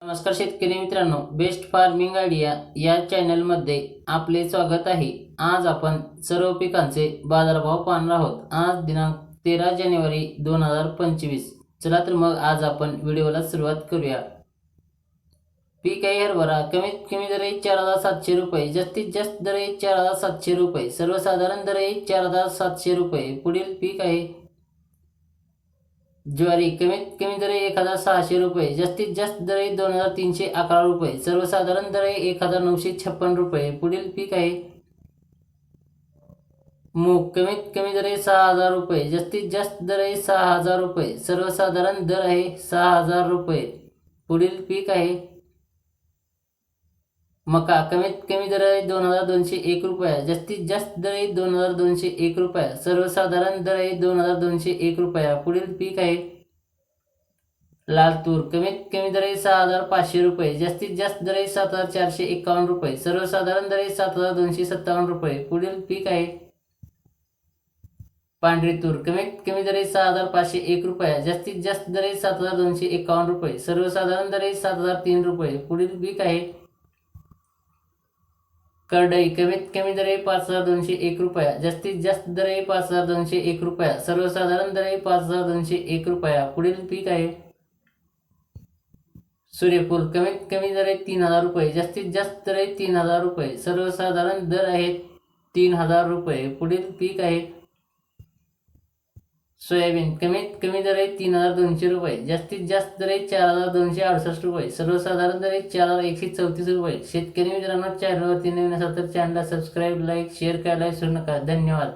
नमस्कार शेतकरी मित्रांनो, बेस्ट फार्मिंग आयडिया या चॅनलमध्ये आपले स्वागत आहे। आज आपण सर्व पिकांचे बाजारभाव पाहणार आहोत। आज दिनांक 13 जानेवारी 2025। चला तर मग आज आपण व्हिडिओला सुरुवात करूया। पीक आहे हरभरा, कमीत कमी दर आहे 4700 रुपये, जास्तीत जास्त दर आहे 4700 रुपये, सर्वसाधारण दर आहे 4700 रुपये। पुढील पीक आहे ज्वारी, कमीत कमी दर आहे 1600 रुपये, जास्तीत जास्त दर आहे 2311 रुपये, सर्वसाधारण दर आहे 1956 रुपये। पुढील पीक आहे मूग, कमीत कमी दर आहे 6000 रुपये, जास्तीत जास्त दर आहे 6000 रुपये, सर्वसाधारण दर आहे 6000 रुपये। पुढील पीक आहे मका, कमीत कमी दर आहे 2201 रुपये, जास्तीत जास्त दर आहे 2201 रुपये, सर्वसाधारण दर आहे 2201 रुपये। पुढील पीक आहे लाल तूर, कमीत कमी दर आहे 6500 रुपये, जास्तीत जास्त दर आहे 7451 रुपये, सर्वसाधारण दर आहे 7257 रुपये। पुढील पीक आहे पांढरी तूर, कमीत कमी दर आहे 6501 रुपये, जास्तीत जास्त दर आहे 7251 रुपये, सर्वसाधारण दर आहे 7003 रुपये। पुढील पीक आहे करडई, कमीत कमी दर आहे 5201 रुपये, जास्तीत जास्त दर आहे 5201 रुपये, सर्वसाधारण दर आहे 5201 रुपये। पुढील पीक आहे सूर्यफूल, कमीत कमी दर आहे 3000 रुपये, जास्तीत जास्त दर आहे 3000 रुपये, सर्वसाधारण दर आहे 3000 रुपये। पुढील पीक आहे सोयाबीन, कमीत कमी दर आहे 3200 रुपये, जास्तीत जास्त दर आहे 4268 रुपये, सर्वसाधारण दर आहे 4134 रुपये। शेतकरी मित्रांनो, चॅनलवरती नवीन असाल तर चॅनलला सबस्क्राईब, लाईक, शेअर करायला विसरू नका। धन्यवाद।